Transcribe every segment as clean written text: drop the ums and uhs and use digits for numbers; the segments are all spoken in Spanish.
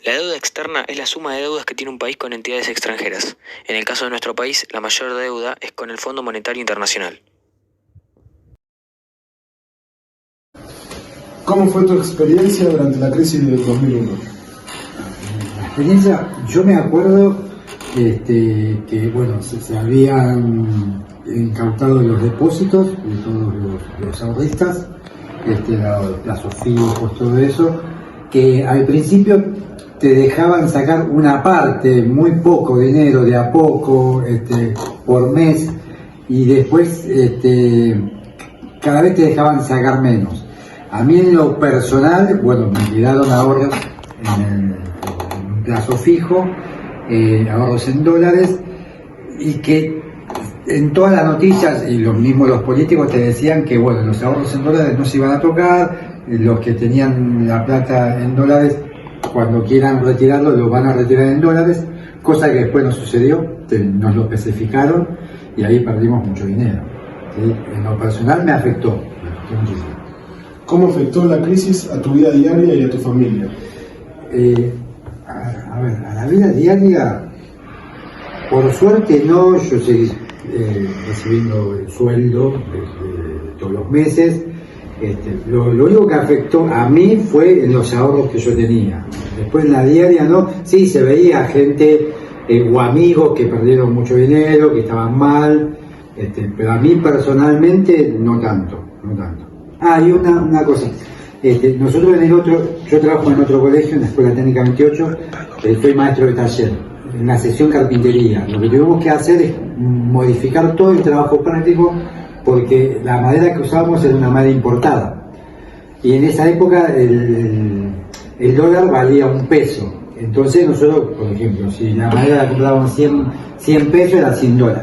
La deuda externa es la suma de deudas que tiene un país con entidades extranjeras. En el caso de nuestro país, la mayor deuda es con el Fondo Monetario Internacional. ¿Cómo fue tu experiencia durante la crisis del 2001? La experiencia, yo me acuerdo que bueno, se habían incautado los depósitos de todos los ahorristas, los plazos fijos, todo eso, que al principio te dejaban sacar una parte, muy poco dinero, de a poco, por mes, y después cada vez te dejaban sacar menos. A mí en lo personal, bueno, me quedaron ahorros en un plazo fijo, ahorros en dólares, y que en todas las noticias, y los políticos te decían que bueno, los ahorros en dólares no se iban a tocar, los que tenían la plata en dólares, cuando quieran retirarlo, lo van a retirar en dólares, cosa que después no sucedió, nos lo especificaron, y ahí perdimos mucho dinero, ¿sí? En lo personal me afectó muchísimo. ¿Cómo afectó la crisis a tu vida diaria y a tu familia? A la vida diaria, por suerte no, yo seguí recibiendo el sueldo todos los meses. Lo único que afectó a mí fue en los ahorros que yo tenía. Después en la diaria no, sí se veía gente o amigos que perdieron mucho dinero, que estaban mal, pero a mí personalmente no tanto. Y una cosa, nosotros yo trabajo en otro colegio, en la Escuela Técnica 28, soy maestro de taller, en la sección carpintería. Lo que tuvimos que hacer es modificar todo el trabajo práctico, porque la madera que usábamos era una madera importada. Y en esa época el dólar valía $1. Entonces nosotros, por ejemplo, si la madera la comprábamos 100 pesos, era $100.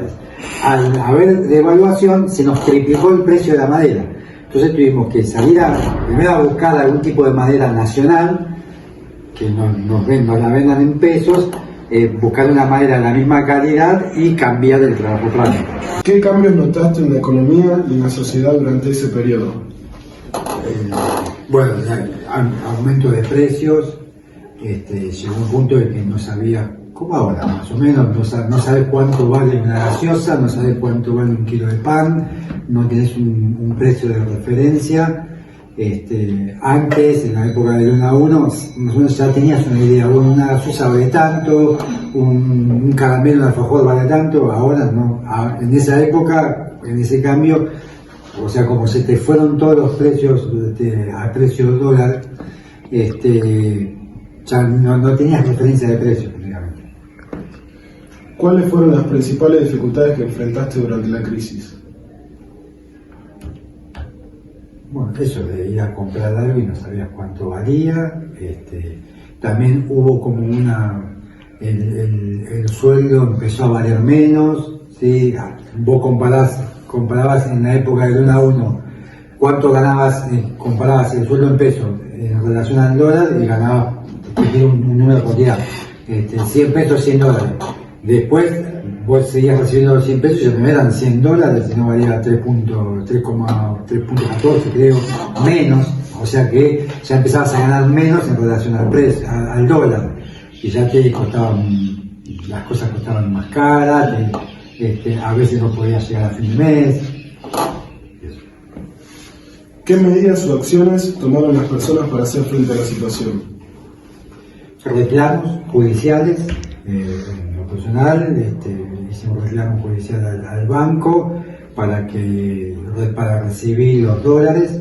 Al haber devaluación, se nos triplicó el precio de la madera. Entonces tuvimos que salir primero a buscar algún tipo de madera nacional, que nos la vendan en pesos, buscar una madera de la misma calidad y cambiar el trabajo práctico. ¿Qué cambios notaste en la economía y en la sociedad durante ese periodo? Bueno, aumento de precios, llegó un punto en que no sabía, como ahora más o menos, no sabes cuánto vale una gaseosa, no sabes cuánto vale un kilo de pan, no tenés un precio de referencia. Antes, en la época del 1 a 1, nosotros ya tenías una idea, una gaseosa vale tanto, un caramelo, un alfajor vale tanto, ahora no. En esa época, en ese cambio, o sea, como se te fueron todos los precios a precio del dólar, ya no tenías referencia de precios prácticamente. ¿Cuáles fueron las principales dificultades que enfrentaste durante la crisis? Bueno, eso de ir a comprar algo y no sabías cuánto valía. También hubo como el sueldo empezó a valer menos, ¿sí? Vos comparabas en la época del 1 a 1 cuánto ganabas, comparabas el sueldo en pesos en relación al dólar y ganabas un número de cantidad, 100 pesos, $100. Después vos seguías recibiendo los 100 pesos y no eran $100, sino valía 3.14 creo, menos, o sea que ya empezabas a ganar menos en relación al dólar, y ya las cosas costaban más caras, a veces no podías llegar a fin de mes. ¿Qué medidas o acciones tomaron las personas para hacer frente a la situación? Reclamos judiciales, en lo personal, hicimos reclamo judicial al banco para recibir los dólares,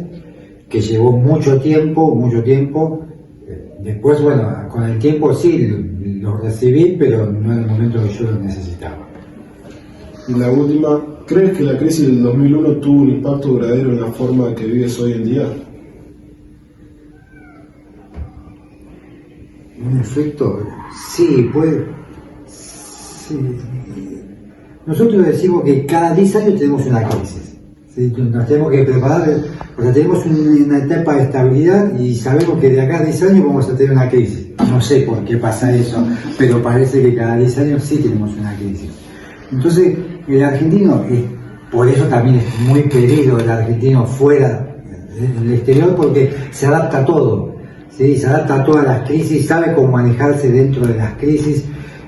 que llevó mucho tiempo. Después, bueno, con el tiempo sí los recibí, pero no en el momento que yo los necesitaba. Y la última, ¿crees que la crisis del 2001 tuvo un impacto duradero en la forma que vives hoy en día? En efecto, sí, puede. Sí. Nosotros decimos que cada 10 años tenemos una crisis. ¿Sí? Nos tenemos que preparar, o sea, tenemos una etapa de estabilidad y sabemos que de acá a 10 años vamos a tener una crisis. No sé por qué pasa eso, pero parece que cada 10 años sí tenemos una crisis. Entonces, el argentino, por eso también es muy querido el argentino fuera, en el exterior, porque se adapta a todo. Sí, se adapta a todas las crisis, sabe cómo manejarse dentro de las crisis.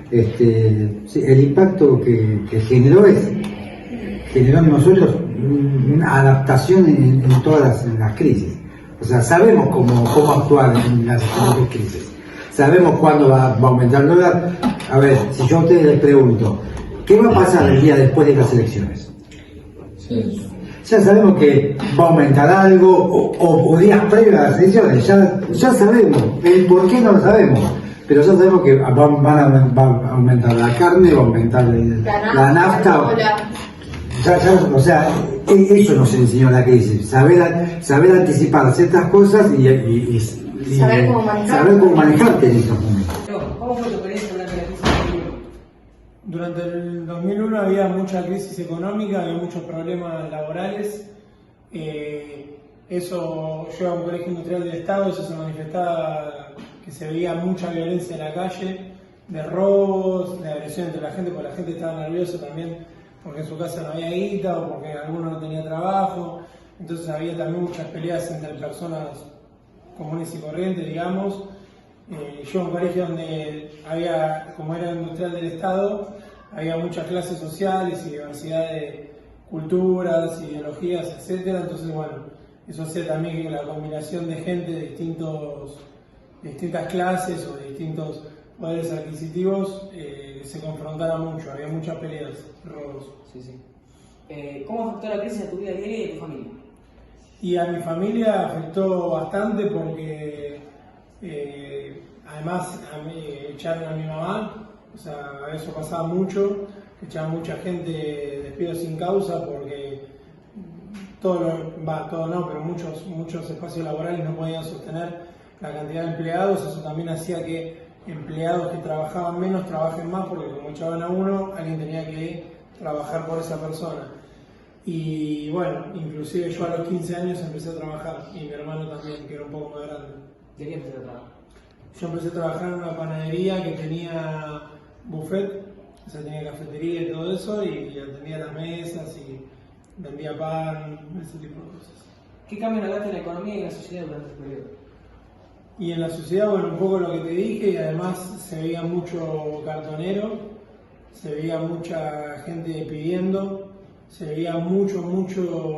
Sí, el impacto que generó en nosotros una adaptación en todas las crisis. O sea, sabemos cómo actuar en las diferentes crisis. Sabemos cuándo va a aumentar el dólar. A ver, si yo a ustedes les pregunto, ¿qué va a pasar el día después de las elecciones? Sí. Ya sabemos que va a aumentar algo, o días previos a las elecciones, ya sabemos. El por qué no lo sabemos, pero ya sabemos que va a aumentar la carne, va a aumentar la nafta. O sea, eso nos enseñó la crisis, saber anticipar ciertas cosas y saber cómo manejarte en esos momentos. ¿Cómo fue tu experiencia durante la crisis? Durante el 2001 había mucha crisis económica, había muchos problemas laborales. Yo iba a un colegio industrial del Estado, eso se manifestaba que se veía mucha violencia en la calle, de robos, de agresión entre la gente, porque la gente estaba nerviosa también porque en su casa no había guita o porque alguno no tenía trabajo. Entonces había también muchas peleas entre personas comunes y corrientes, digamos. Yo en un colegio donde había, como era industrial del Estado, había muchas clases sociales y diversidad de culturas, ideologías, etcétera. Entonces, bueno, eso hacía también que la combinación de gente de distintas clases o de distintos poderes adquisitivos se confrontara mucho. Había muchas peleas, robos. Sí, sí. ¿Cómo afectó la crisis a tu vida diaria y a tu familia? Y a mi familia afectó bastante porque además echaron a mi mamá, o sea, eso pasaba mucho, echaban mucha gente despido sin causa porque pero muchos espacios laborales no podían sostener la cantidad de empleados. Eso también hacía que empleados que trabajaban menos trabajen más, porque como echaban a uno, alguien tenía que trabajar por esa persona. Y bueno, inclusive yo a los 15 años empecé a trabajar, y mi hermano también, que era un poco más grande. ¿De qué empezaste a trabajar? Yo empecé a trabajar en una panadería que tenía buffet, o sea, tenía cafetería y todo eso, y atendía las mesas y vendía pan, ese tipo de cosas. ¿Qué cambio notaste en la economía y en la sociedad durante este periodo? Y en la sociedad, bueno, un poco lo que te dije, y además se veía mucho cartonero, se veía mucha gente pidiendo, se veía mucho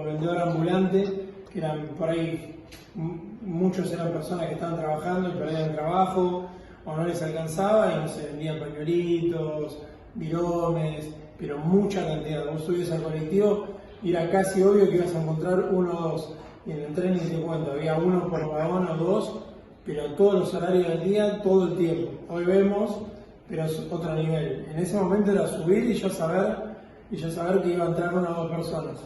vendedor ambulante, que eran por ahí, muchos eran personas que estaban trabajando y perdían el trabajo, o no les alcanzaba, y no se vendían pañuelitos, bidones, pero mucha cantidad. Vos subías al colectivo y era casi obvio que ibas a encontrar uno o dos, y en el tren ni te cuento, había uno por vagón o dos, pero todos los horarios del día, todo el tiempo. Hoy vemos, pero es otro nivel. En ese momento era subir y ya saber que iba a entrar una o dos personas.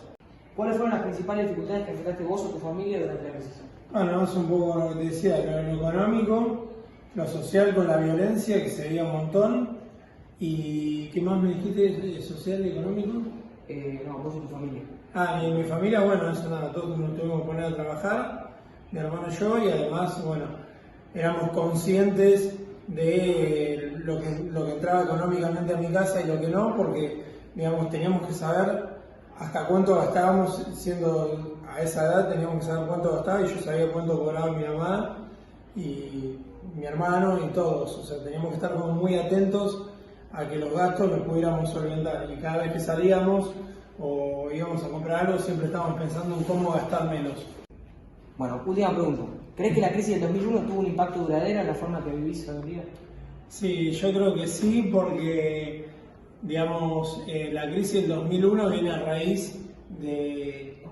¿Cuáles fueron las principales dificultades que enfrentaste vos o tu familia durante la crisis? Bueno, es un poco lo que te decía, lo económico, lo social con la violencia, que se veía un montón. ¿Y qué más me dijiste? ¿Social y económico? No, vos y tu familia. Y en mi familia, bueno, eso nada, todos nos tuvimos que poner a trabajar, mi hermano y yo, y además, bueno, éramos conscientes de lo que entraba económicamente a mi casa y lo que no, porque, digamos, teníamos que saber hasta cuánto gastábamos, siendo a esa edad teníamos que saber cuánto gastaba, y yo sabía cuánto cobraba mi mamá y mi hermano y todos. O sea, teníamos que estar como muy atentos a que los gastos los pudiéramos solventar, y cada vez que salíamos o íbamos a comprar algo siempre estábamos pensando en cómo gastar menos. Bueno, última pregunta. ¿Crees que la crisis del 2001 tuvo un impacto duradero en la forma que vivís hoy en día? Sí, yo creo que sí, porque, digamos, la crisis del 2001 viene a raíz de,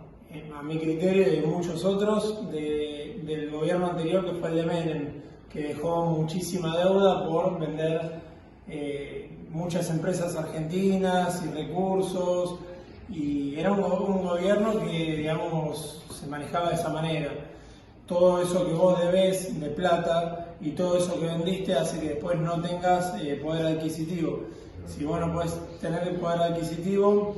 a mi criterio y de muchos otros, del gobierno anterior, que fue el de Menem, que dejó muchísima deuda por vender muchas empresas argentinas y recursos, y era un gobierno que, digamos, se manejaba de esa manera. Todo eso que vos debés de plata y todo eso que vendiste hace que después no tengas poder adquisitivo. Si vos no podés tener el poder adquisitivo,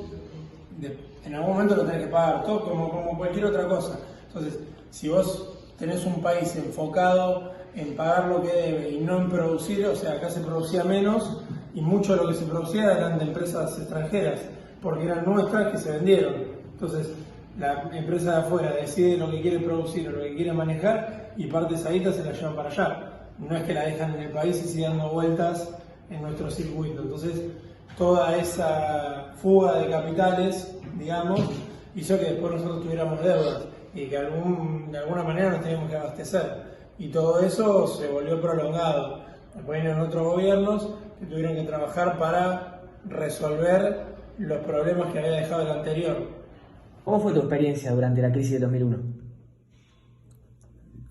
en algún momento lo tenés que pagar, todo como cualquier otra cosa. Entonces, si vos tenés un país enfocado en pagar lo que debe y no en producir, o sea, acá se producía menos, y mucho de lo que se producía eran de empresas extranjeras, porque eran nuestras que se vendieron. Entonces, la empresa de afuera decide lo que quiere producir o lo que quiere manejar y parte de esa guita se la llevan para allá. No es que la dejan en el país y sigan dando vueltas en nuestro circuito. Entonces, toda esa fuga de capitales, digamos, hizo que después nosotros tuviéramos deudas y que de alguna manera nos teníamos que abastecer. Y todo eso se volvió prolongado. Después vinieron otros gobiernos que tuvieron que trabajar para resolver los problemas que había dejado el anterior. ¿Cómo fue tu experiencia durante la crisis de 2001?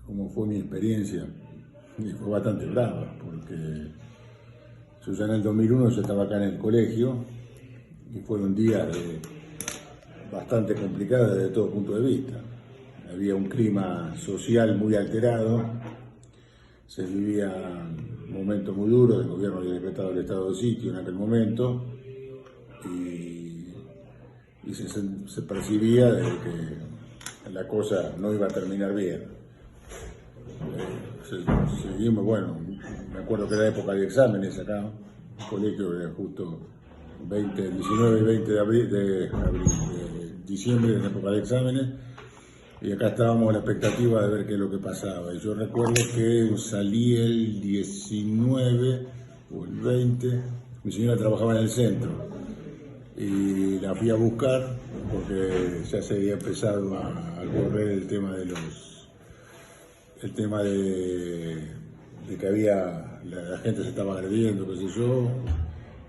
¿Cómo fue mi experiencia? Y fue bastante brava, porque yo ya en el 2001 yo estaba acá en el colegio y fueron días bastante complicados desde todo punto de vista. Había un clima social muy alterado, se vivían momentos muy duros, el gobierno había decretado el estado de sitio en aquel momento y se percibía de que la cosa no iba a terminar bien. Seguimos, bueno, me acuerdo que era época de exámenes acá, el colegio era justo 19 y 20 de diciembre, en época de exámenes, y acá estábamos a la expectativa de ver qué es lo que pasaba. Y yo recuerdo que salí el 19 o el 20, mi señora trabajaba en el centro, y la fui a buscar porque ya se había empezado a correr el tema de que había, la gente se estaba agrediendo, qué sé yo,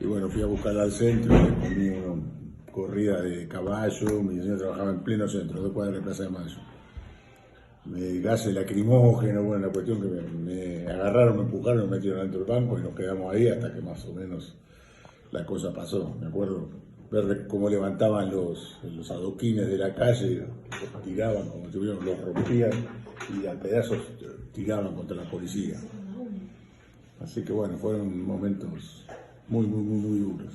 y bueno, fui a buscarla al centro, y comí una corrida de caballo, mi señor trabajaba en pleno centro, 2 cuadras de Plaza de Mayo. Gases lacrimógenos, bueno, la cuestión que me agarraron, me empujaron, me metieron dentro del banco y nos quedamos ahí hasta que más o menos la cosa pasó. Me acuerdo ver cómo levantaban los adoquines de la calle, los tiraban, como si hubieran, los rompían y a pedazos tiraban contra la policía. Así que bueno, fueron momentos muy duros.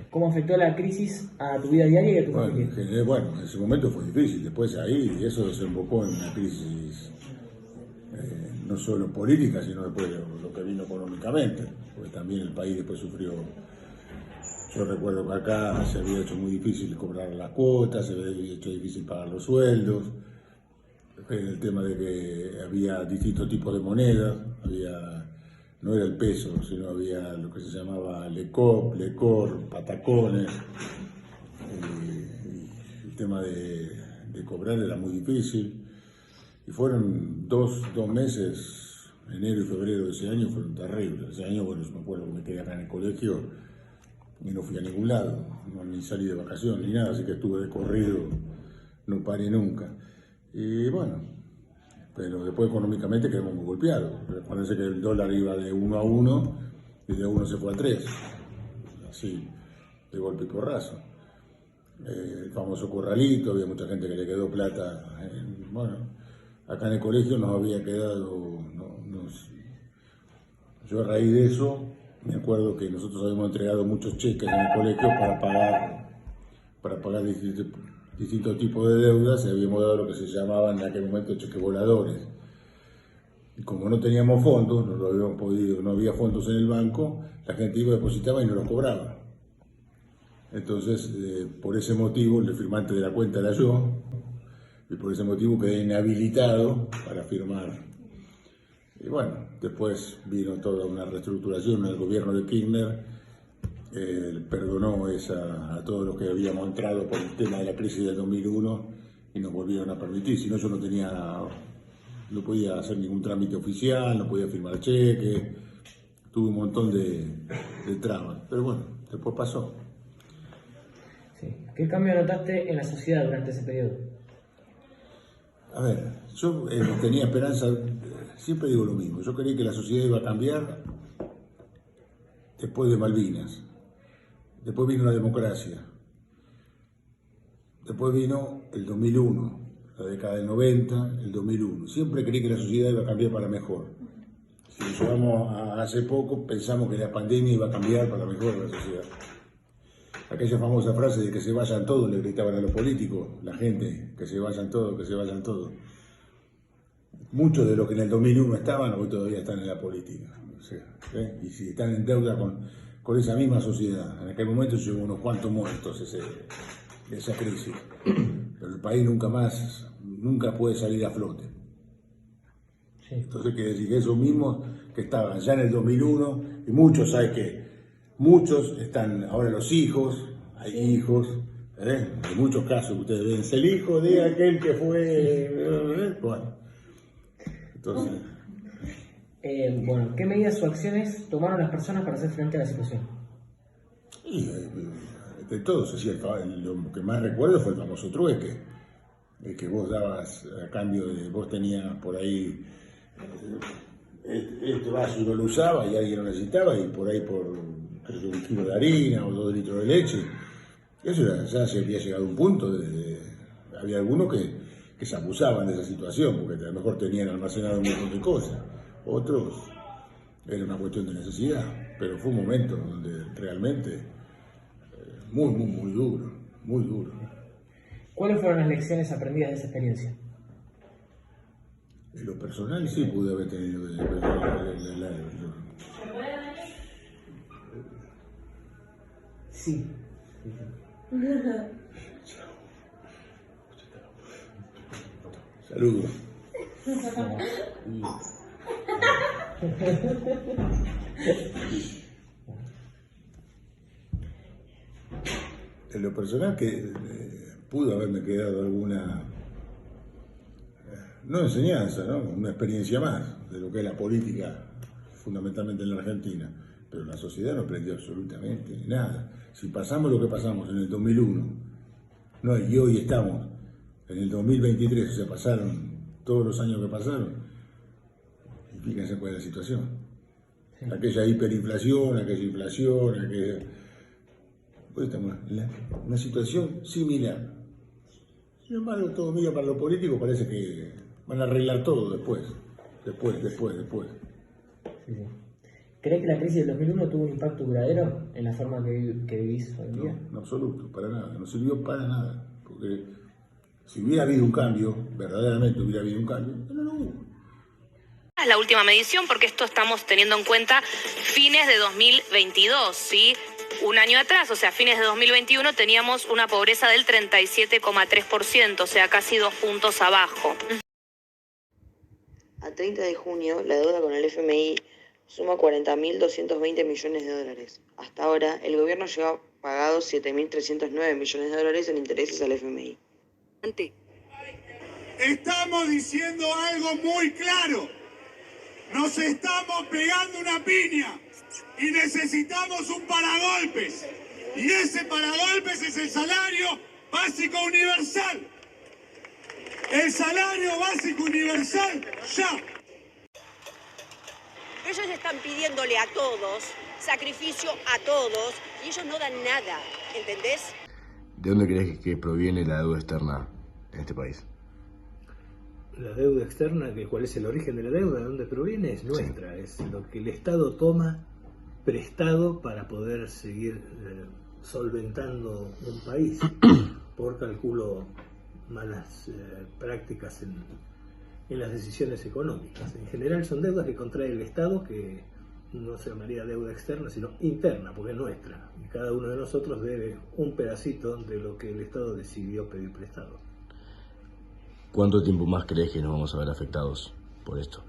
¿Cómo afectó la crisis a tu vida diaria y a tu familia? Bueno, en ese momento fue difícil, después ahí eso desembocó en una crisis no solo política, sino después lo que vino económicamente, porque también el país después sufrió. Yo recuerdo que acá se había hecho muy difícil cobrar las cuotas, se había hecho difícil pagar los sueldos, el tema de que había distintos tipos de monedas, no era el peso, sino había lo que se llamaba lecop, lecor, patacones, y el tema de cobrar era muy difícil, y fueron dos meses, enero y febrero de ese año, fueron terribles. Ese año, bueno, yo me acuerdo que me quedé acá en el colegio y no fui a ningún lado, ni salí de vacaciones ni nada, así que estuve de corrido, no paré nunca. Y bueno, pero después económicamente quedamos muy golpeados. Parece que el dólar iba de 1 a 1 y de 1 se fue a 3, así, de golpe y porrazo. El famoso corralito, había mucha gente que le quedó plata. Bueno, acá en el colegio nos había quedado, yo a raíz de eso, me acuerdo que nosotros habíamos entregado muchos cheques en el colegio para pagar distintos tipos de deudas, y habíamos dado lo que se llamaban en aquel momento cheques voladores. Y como no teníamos fondos, no había fondos en el banco, la gente iba, depositaba y no los cobraba. Entonces, por ese motivo, el firmante de la cuenta era yo, y por ese motivo quedé inhabilitado para firmar. Y bueno, después vino toda una reestructuración. El gobierno de Kirchner perdonó a todos los que habíamos entrado por el tema de la crisis del 2001 y nos volvieron a permitir. Si no, yo no podía hacer ningún trámite oficial, no podía firmar cheque, tuve un montón de trabas. Pero bueno, después pasó. Sí. ¿Qué cambio notaste en la sociedad durante ese periodo? A ver, yo tenía esperanza, siempre digo lo mismo, yo creí que la sociedad iba a cambiar después de Malvinas, después vino la democracia, después vino el 2001, la década del 90, el 2001, siempre creí que la sociedad iba a cambiar para mejor. Si nos llevamos a hace poco, pensamos que la pandemia iba a cambiar para mejor la sociedad. Aquella famosa frase de que se vayan todos, le gritaban a los políticos, la gente, que se vayan todos, que se vayan todos. Muchos de los que en el 2001 estaban, hoy todavía están en la política. O sea, y si están en deuda con esa misma sociedad, en aquel momento hubo unos cuantos muertos esa crisis. Pero el país nunca puede salir a flote. Sí. Entonces quiere decir que esos mismos que estaban ya en el 2001, y muchos, ¿sabes qué? Muchos están, ahora los hijos, hay hijos, en muchos casos ustedes ven, es el hijo de aquel que fue, bueno, entonces... Bueno, ¿qué medidas o acciones tomaron las personas para hacer frente a la situación? Y, de todo, es decir, lo que más recuerdo fue el famoso trueque, el que vos dabas a cambio de, vos tenías por ahí, este vaso uno lo usaba y alguien lo necesitaba y por ahí por un kilo de harina o 2 litros de leche, eso ya se había llegado a un punto, había algunos que se abusaban de esa situación porque a lo mejor tenían almacenado un montón de cosas, otros era una cuestión de necesidad, pero fue un momento donde realmente muy duro, muy duro. ¿Cuáles fueron las lecciones aprendidas de esa experiencia? En lo personal sí pude haber tenido Sí. Saludos. En lo personal que pudo haberme quedado alguna, no enseñanza, ¿no? Una experiencia más de lo que es la política, fundamentalmente en la Argentina, pero la sociedad no aprendió absolutamente nada. Si pasamos lo que pasamos en el 2001, no, y hoy estamos en el 2023, o sea, pasaron todos los años que pasaron, y fíjense cuál es la situación. Sí. Aquella hiperinflación, aquella inflación, hoy estamos en una situación similar. Sin embargo, todo mira para lo político, parece que van a arreglar todo después. Sí. ¿Cree que la crisis del 2001 tuvo un impacto duradero en la forma que vivís hoy en día? No, en absoluto, para nada, no sirvió para nada, porque si hubiera habido un cambio, verdaderamente hubiera habido un cambio, pero no hubo. Es la última medición porque esto estamos teniendo en cuenta fines de 2022, ¿sí? Un año atrás, o sea, fines de 2021, teníamos una pobreza del 37,3%, o sea, casi 2 puntos abajo. A 30 de junio, la deuda con el FMI suma 40.220 millones de dólares. Hasta ahora, el gobierno lleva pagados 7.309 millones de dólares en intereses al FMI. Estamos diciendo algo muy claro. Nos estamos pegando una piña y necesitamos un paragolpes. Y ese paragolpes es el salario básico universal. El salario básico universal, ya. Ellos están pidiéndole a todos, sacrificio a todos, y ellos no dan nada, ¿entendés? ¿De dónde crees que proviene la deuda externa en este país? La deuda externa, ¿cuál es el origen de la deuda? ¿De dónde proviene? Es nuestra, es lo que el Estado toma prestado para poder seguir solventando un país por calculo malas prácticas en las decisiones económicas. En general son deudas que contrae el Estado, que no se llamaría deuda externa, sino interna, porque es nuestra. Y cada uno de nosotros debe un pedacito de lo que el Estado decidió pedir prestado. ¿Cuánto tiempo más crees que nos vamos a ver afectados por esto?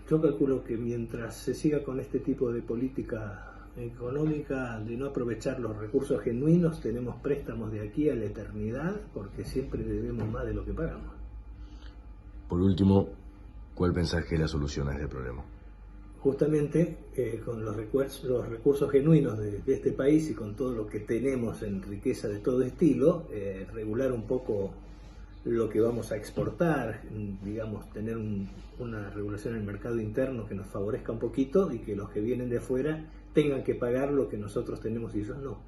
Yo calculo que mientras se siga con este tipo de política económica de no aprovechar los recursos genuinos, tenemos préstamos de aquí a la eternidad, porque siempre debemos más de lo que pagamos. Por último, ¿cuál pensás que es la solución a este problema? Justamente con los recursos genuinos de este país y con todo lo que tenemos en riqueza de todo estilo, regular un poco lo que vamos a exportar, digamos, tener una regulación en el mercado interno que nos favorezca un poquito y que los que vienen de afuera tengan que pagar lo que nosotros tenemos y ellos no.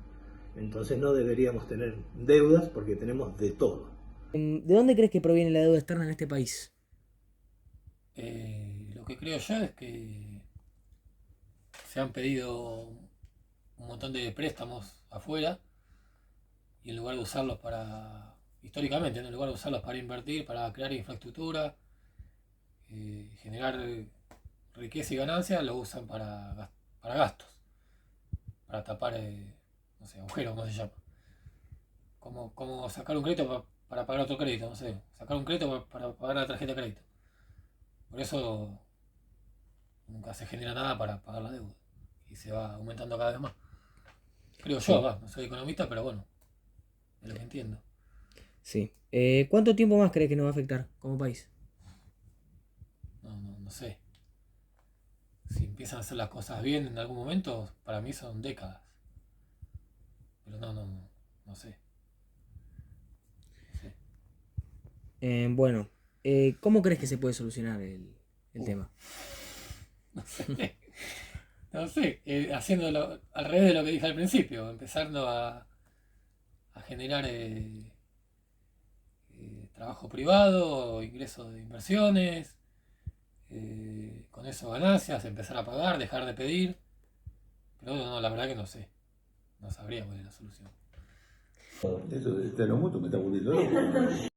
Entonces no deberíamos tener deudas porque tenemos de todo. ¿De dónde crees que proviene la deuda externa en este país? Lo que creo yo es que se han pedido un montón de préstamos afuera y en lugar de usarlos para, históricamente, en lugar de usarlos para invertir, para crear infraestructura, generar riqueza y ganancia, lo usan para gastos, para tapar, no sé, agujeros, ¿cómo se llama? como sacar un crédito para pagar otro crédito, no sé, sacar un crédito para pagar la tarjeta de crédito. Por eso nunca se genera nada para pagar la deuda y se va aumentando cada vez más. Creo yo, no soy economista, pero bueno, es lo que entiendo. Sí. ¿Cuánto tiempo más crees que nos va a afectar como país? No sé. Si empiezan a hacer las cosas bien en algún momento, para mí son décadas. Pero no sé. Bueno, ¿cómo crees que se puede solucionar el tema? No sé, haciéndolo al revés de lo que dije al principio, empezando a generar trabajo privado, ingresos de inversiones, con eso ganancias, empezar a pagar, dejar de pedir. Pero no, la verdad que no sé, no sabría cuál es la solución. Eso de lo mutuo me está volviendo loco.